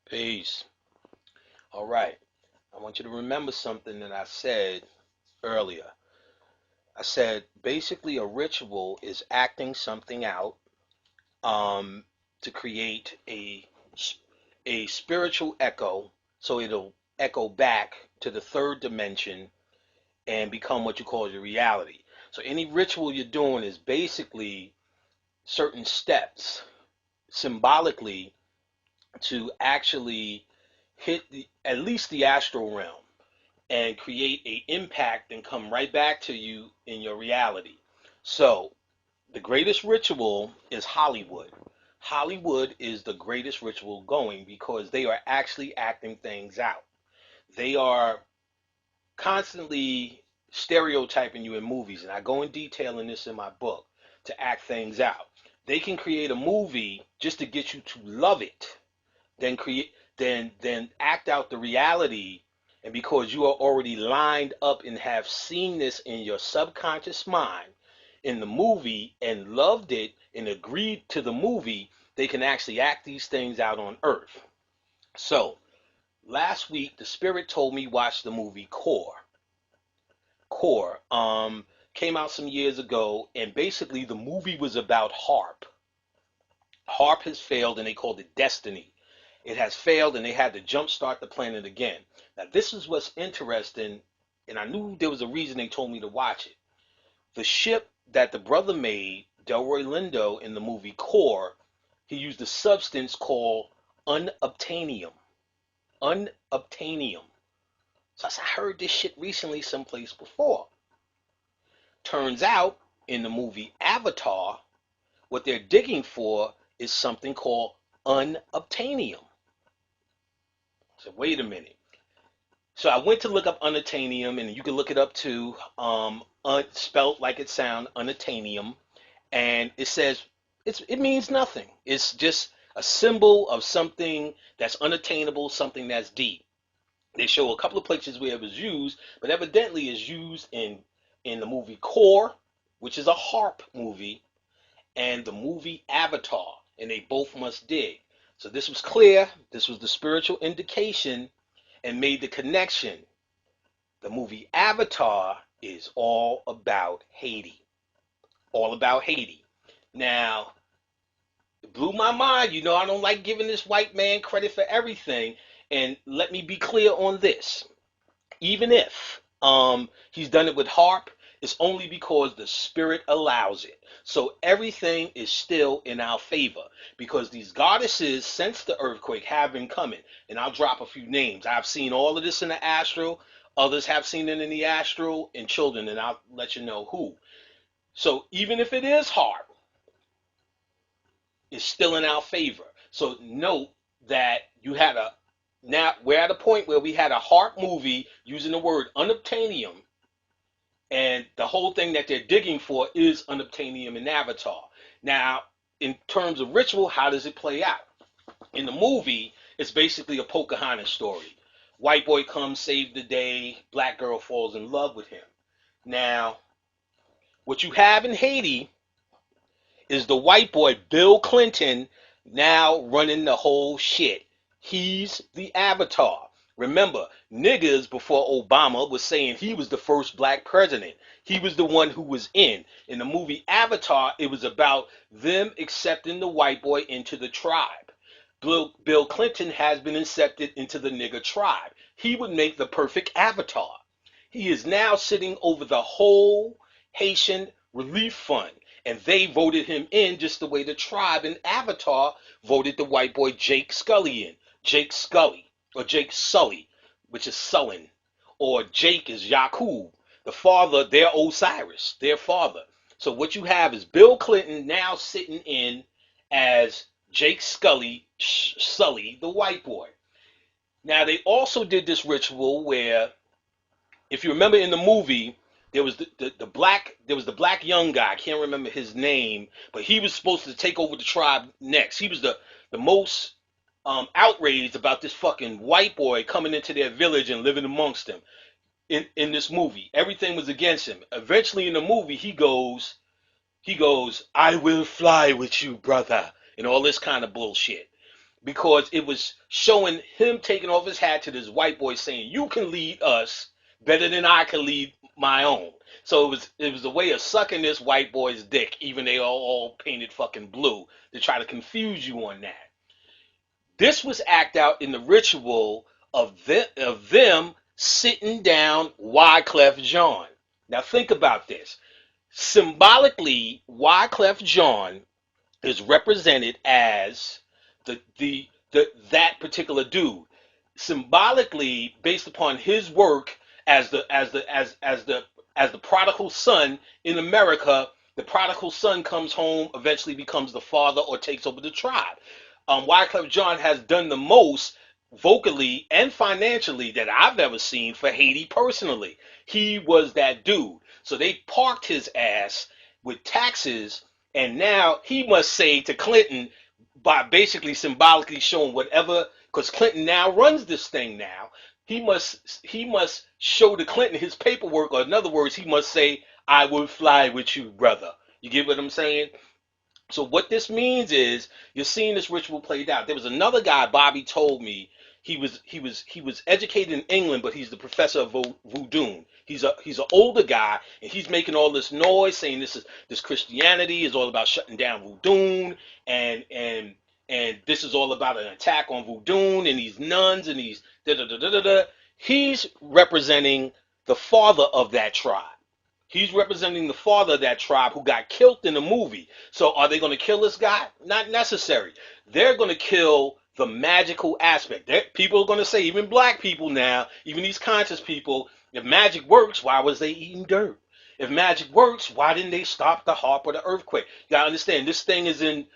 Peace. All right. I want you to remember something that I said earlier. I said basically a ritual is acting something out um, to create a spiritual echo, so it'll echo back to the third dimension and become what you call your reality. So any ritual you're doing is basically certain steps symbolically to actually hit at least the astral realm and create a impact and come right back to you in your reality. So the greatest ritual is Hollywood. Hollywood is the greatest ritual going because they are actually acting things out. They are constantly stereotyping you in movies, and I go in detail in this in my book to act things out. They can create a movie just to get you to love it, then act out the reality, and because you are already lined up and have seen this in your subconscious mind in the movie and loved it and agreed to the movie, they can actually act these things out on earth. So last week the spirit told me watch the movie Core. Came out some years ago, and basically the movie was about HARP has failed, and they called it Destiny. It has failed, and they had to jumpstart the planet again. Now, this is what's interesting, and I knew there was a reason they told me to watch it. The ship that the brother made, Delroy Lindo, in the movie Core, he used a substance called unobtainium. Unobtainium. So I heard this shit recently someplace before. Turns out, in the movie Avatar, what they're digging for is something called unobtainium. So wait a minute. So I went to look up unobtainium, and you can look it up too. Spelled like it sounds, unobtainium, and it says it means nothing. It's just a symbol of something that's unattainable, something that's deep. They show a couple of places where it was used, but evidently is used in the movie Core, which is a harp movie, and the movie Avatar, and they both must dig. So this was clear. This was the spiritual indication and made the connection. The movie Avatar is all about Haiti. All about Haiti. Now, it blew my mind. You know, I don't like giving this white man credit for everything. And let me be clear on this. Even if he's done it with harp, it's only because the spirit allows it. So everything is still in our favor because these goddesses, since the earthquake, have been coming. And I'll drop a few names. I've seen all of this in the astral. Others have seen it in the astral and children, and I'll let you know who. So even if it is harp, it's still in our favor. So note that you had a now we're at a point where we had a harp movie using the word unobtainium, and the whole thing that they're digging for is unobtainium in Avatar. Now, in terms of ritual, how does it play out? In the movie, it's basically a Pocahontas story. White boy comes, save the day, black girl falls in love with him. Now, what you have in Haiti is the white boy Bill Clinton now running the whole shit. He's the avatar. Remember, niggas before Obama was saying he was the first black president. He was the one who was in. In the movie Avatar, it was about them accepting the white boy into the tribe. Bill Clinton has been accepted into the nigger tribe. He would make the perfect avatar. He is now sitting over the whole Haitian relief fund, and they voted him in just the way the tribe in Avatar voted the white boy Jake Scully in. Jake Scully, or Jake Sully, which is Sullen, or Jake is Yakub, the father, their Osiris, their father. So what you have is Bill Clinton now sitting in as Jake Sully, the white boy. Now they also did this ritual where, if you remember in the movie, there was the black young guy. I can't remember his name, but he was supposed to take over the tribe next. He was the most outraged about this fucking white boy coming into their village and living amongst them. In this movie, everything was against him. Eventually, in the movie, he goes, "I will fly with you, brother," and all this kind of bullshit. because it was showing him taking off his hat to this white boy saying, "You can lead us better than I can lead my own." So it was a way of sucking this white boy's dick, even they all painted fucking blue to try to confuse you on that. This was act out in the ritual of them sitting down Wyclef Jean. Now think about this. Symbolically, Wyclef Jean is represented as that particular dude. Symbolically, based upon his work as the prodigal son in America, the prodigal son comes home, eventually becomes the father or takes over the tribe. Wyclef Jean has done the most vocally and financially that I've ever seen for Haiti personally. He was that dude. So they parked his ass with taxes, and now he must say to Clinton by basically symbolically showing whatever, because Clinton now runs this thing now. He must show to Clinton his paperwork, or in other words, he must say, "I will fly with you, brother." You get what I'm saying? So what this means is you're seeing this ritual played out. There was another guy, Bobby told me, he was educated in England, but he's the professor of voodoo. He's an older guy, and he's making all this noise saying this Christianity is all about shutting down voodoo, and and and this is all about an attack on voodoo and these nuns and these da da da da da. Da. He's representing the father of that tribe. He's representing the father of that tribe who got killed in the movie. So are they going to kill this guy? Not necessary. They're going to kill the magical aspect. People are going to say, even black people now, even these conscious people, if magic works, why was they eating dirt? If magic works, why didn't they stop the harp or the earthquake? You gotta understand, this thing is in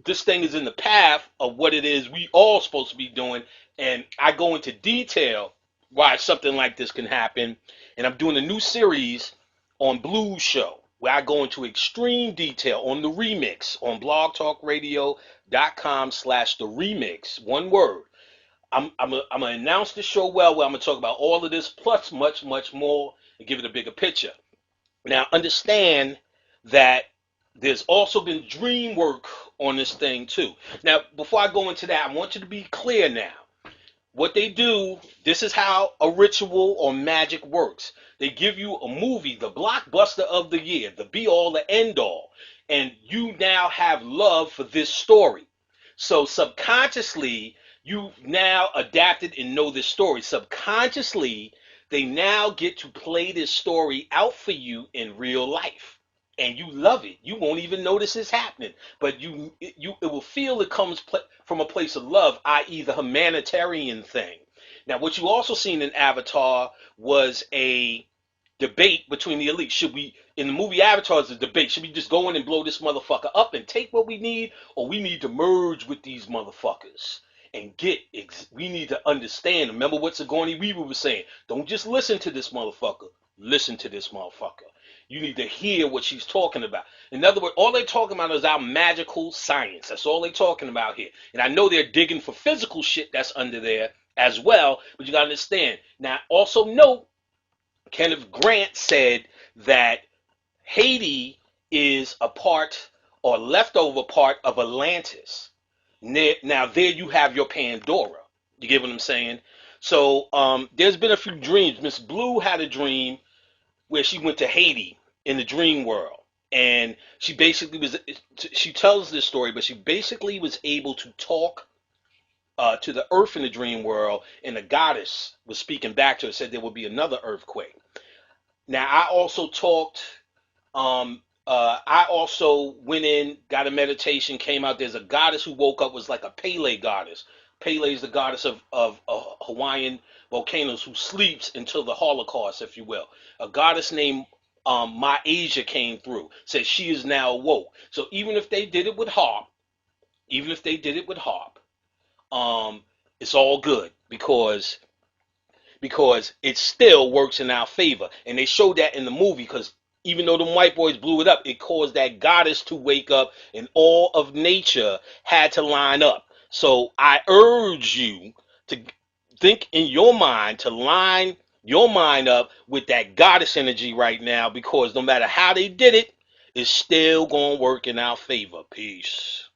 the path of what it is we all supposed to be doing, and I go into detail why something like this can happen. And I'm doing a new series on Blues Show where I go into extreme detail on the remix on blogtalkradio.com/the remix. One word. I'm gonna announce the show where I'm gonna talk about all of this plus much, much more and give it a bigger picture. Now understand that there's also been dream work on this thing too. Now, before I go into that, I want you to be clear now. What they do, this is how a ritual or magic works. They give you a movie, the blockbuster of the year, the be all, the end all, and you now have love for this story. So subconsciously, you now adapted and know this story. Subconsciously, they now get to play this story out for you in real life. And you love it. You won't even notice it's happening, but it will feel it comes from a place of love, i.e., the humanitarian thing. Now, what you also seen in Avatar was a debate between the elite. Should we, in the movie Avatar, is a debate. Should we just go in and blow this motherfucker up and take what we need, or we need to merge with these motherfuckers and we need to understand. Remember what Sigourney Weaver was saying? Don't just listen to this motherfucker. Listen to this motherfucker. You need to hear what she's talking about. In other words, all they're talking about is our magical science. That's all they're talking about here. And I know they're digging for physical shit that's under there as well, but you got to understand. Now, also note, Kenneth Grant said that Haiti is a part or leftover part of Atlantis. Now, there you have your Pandora. You get what I'm saying? So there's been a few dreams. Miss Blue had a dream where she went to Haiti in the dream world. And she tells this story, but she basically was able to talk to the earth in the dream world, and the goddess was speaking back to her, said there would be another earthquake. Now, I also went in, got a meditation, came out. There's a goddess who woke up, was like a Pele goddess. Pele is the goddess of Hawaiian volcanoes who sleeps until the Holocaust, if you will. A goddess named Ma Asia came through, said she is now awoke. So even if they did it with harp, it's all good because it still works in our favor. And they showed that in the movie because even though the white boys blew it up, it caused that goddess to wake up and all of nature had to line up. So I urge you to think in your mind, to line your mind up with that goddess energy right now, because no matter how they did it, it's still going to work in our favor. Peace.